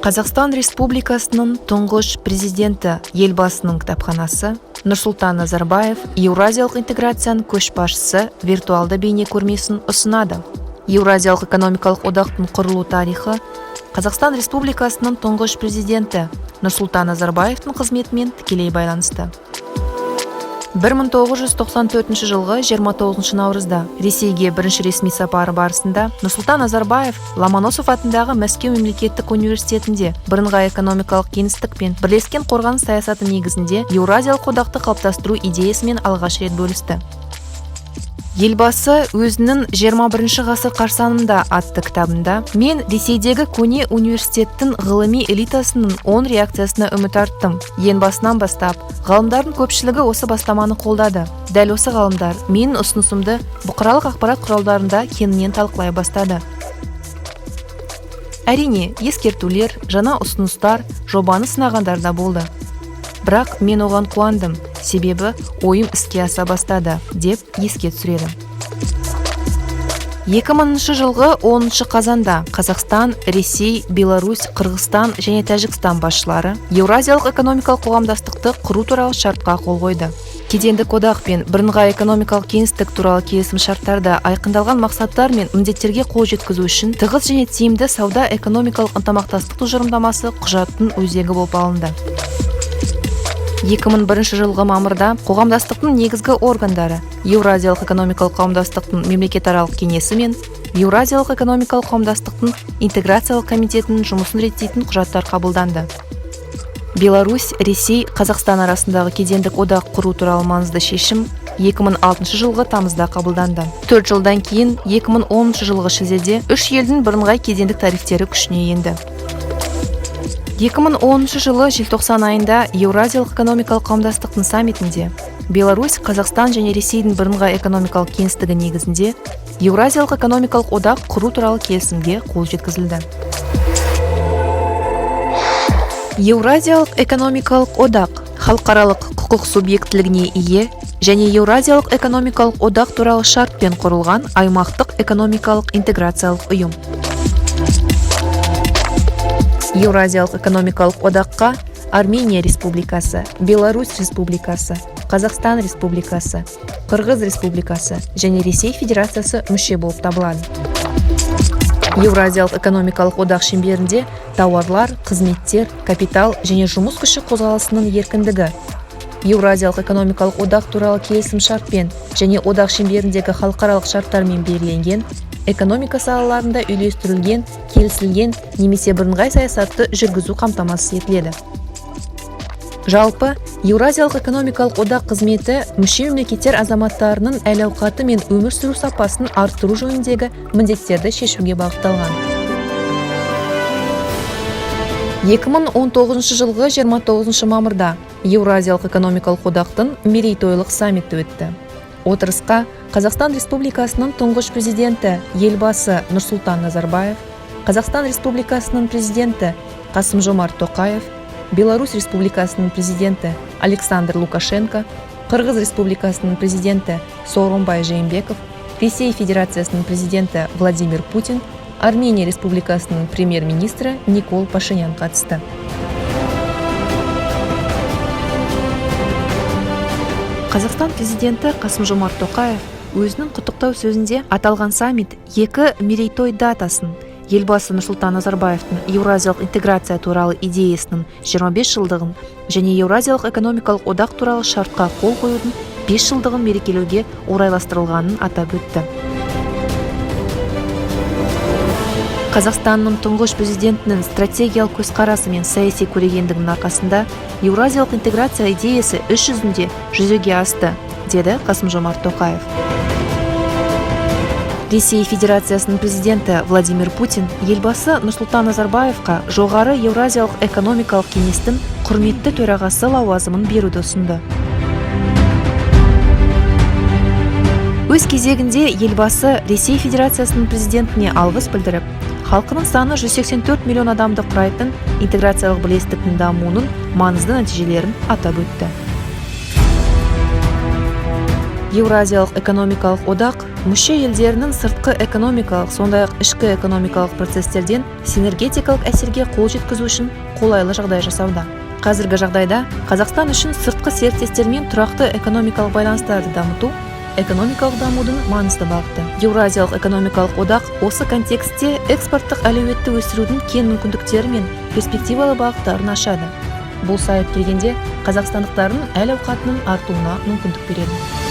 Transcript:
Қазақстан Республикасының тұңғыш президенті елбасының кітапханасы Нұрсұлтан Назарбаев Еуразиялық интеграцияның көшбасшысы виртуалды бейне көрмесін ұсынады. Еуразиялық экономикалық одақтың құрылу тарихы Қазақстан Республикасының тұңғыш президенті Нұрсұлтан Назарбаевтың қызметімен тікелей байланысты. 1994 жылғы 29 наурызда Ресейге бірінші ресми сапары барысында Нұрсұлтан Назарбаев Ломоносов атындағы Мәскеу мемлекеттік университетінде бірыңғай экономикалық кеңістік пен бірлескен қорғаныс саясаты негізінде Еуразиялық одақты қалыптастыру идеясымен алғаш рет бөлісті. Елбасы өзінің 21 ғасыр қарсаңында атты кітабында «Мен Ресейдегі көне университеттің ғылыми элитасының 10 реакциясына үміт арттым. Ең басынан бастап, ғалымдардың көпшілігі осы бастаманы қолдады. Дәл осы ғалымдар менің ұсынысымды бұқаралық ақпарат құралдарында кеңінен талқылай бастады. Әрине, ескертулер, жаңа ұсыныстар, жобаны сынағандар да болды. Бірақ мен оған қуандым, себебі ойым іске аса бастады, деп еске түсіреді. 2000 жылғы 10 қазанда Қазақстан, Ресей, Беларусь, Қырғызстан және Тәжікстан басшылары Еуразиялық экономикалық қоғамдастықты құру туралы шартқа қол қойды. Кедендік одақ пен бірыңғай экономикалық кеңістік туралы келісім шарттарда айқындалған мақсаттар мен міндеттерге қол жеткізу үшін тығыз және тиімді сауда-экономикалық ынтымақтастық тұжырымдамасы құжаттың өзегі болып алынды. 2001 жылғы мамырда қоғамдастықтың негізгі органдары Еуразиялық экономикалық қауымдастықтың мемлекетаралық кеңесі мен Еуразиялық экономикалық қауымдастықтың интеграциялық комитетінің жұмысын реттейтін құжаттар қабылданды. Беларусь, Ресей, Қазақстан арасындағы кедендік одақ құру туралы маңызды шешім 2006 жылғы тамызда қабылданды. 4 жылдан кейін 2010 жылғы шілдеде 3 елдің бірыңғай кедендік тарифтері күшіне енді. 2010 жылы желтоқсан айында Еуразиялық экономикалық қауымдастықтың саммитінде Беларусь, Қазақстан және Ресейдің бірыңғай экономикалық кеңістігі негізінде Еуразиялық экономикалық одақ құру туралы келісімге қол жеткізілді. Еуразиялық экономикалық одақ халықаралық құқық субъектілігіне ие және Еуразиялық экономикалық одақ туралы шартпен құрылған аймақтық экономикалық интеграциялық ұйым. Еуразиялық экономикалық одаққа Армения Республикасы, Беларусь Республикасы, Қазақстан Республикасы, Қырғыз Республикасы және Ресей Федерациясы мүше болып табылады. Еуразиялық экономикалық одақ шеңберінде тауарлар, қызметтер, капитал және жұмыс күші қозғалысының еркіндігі, Еуразиялық экономикалық одақ туралы келісім шартпен және одақ шеңберіндегі халықаралық шарттармен белгіленген экономика салаларында үйлестірілген, келісілген немесе бірыңғай саясатты жүргізу қамтамасыз етіледі. Жалпы, Еуразиялық экономикалық одақ қызметі мүше мемлекеттер азаматтарының әл-ауқаты мен өмір сүру сапасын арттыру жөніндегі міндеттерді шешуге бағытталған. 2019 жылғы 29 мамырда Еуразиялық экономикалық одақтың мерейтойлық саммиті өтті. Отырысқа Қазақстан Республикасының тұңғыш президенті елбасы Нұрсұлтан Назарбаев, Қазақстан Республикасының президенті Қасым-Жомарт Тоқаев, Беларусь Республикасының президенті Александр Лукашенко, Қырғыз Республикасының президенті Сооронбай Жээнбеков, Ресей Федерациясының президенті Владимир Путин, Армения Республикасының премьер-министрі Никол Пашинян қатысты. Қазақстан президенті Қасым-Жомарт Тоқаев өзінің құттықтау сөзінде аталған саммит екі мерейтой датасын, елбасы Нұрсұлтан Назарбаевтың Еуразиялық интеграция туралы идеясының 25 жылдығын және Еуразиялық экономикалық одақ туралы шартқа қол қоюдың 5 жылдығын мерекелеуге орайластырылғанын атап өтті. Қазақстанның тұңғыш президентінің стратегиялық көзқарасы мен саяси көрегендігінің арқасында Еуразиялық интеграция идеясы іс жүзінде жүзеге асты, деді Қасым-Жомарт Тоқаев. Ресей Федерациясының президенті Владимир Путин елбасы Нұрсұлтан Назарбаевқа жоғары Еуразиялық экономикалық кеңестің құрметті төрағасы лауазымын беруді ұсынды. Өз кезегінде елбасы Ресей Федерациясының президентіне алғыс білдіріп, халқының саны 184 миллион адамды құрайтын интеграциялық бірлестіктің дамуының маңызды нәтижелерін атап өтті. Еуразиялық экономикалық одақ мүше елдерінің сыртқы экономикалық, сондай-ақ ішкі экономикалық процестерден синергетикалық әсерге қол жеткізу үшін қолайлы жағдай жасауда. Қазіргі жағдайда Қазақстан үшін сыртқы серіктестермен тұрақты экономикалық байланыстарды дамыту экономикалық дамудың маңызды бағыты. Еуразиялық экономикалық одақ осы контекстте экспорттық әлеуетті өсірудің кен мүмкіндіктері мен перспективалы бағыттарын ашады. Бұл сайып келгенде қазақстандықтардың әл-ауқатының артуына мүмкіндік береді.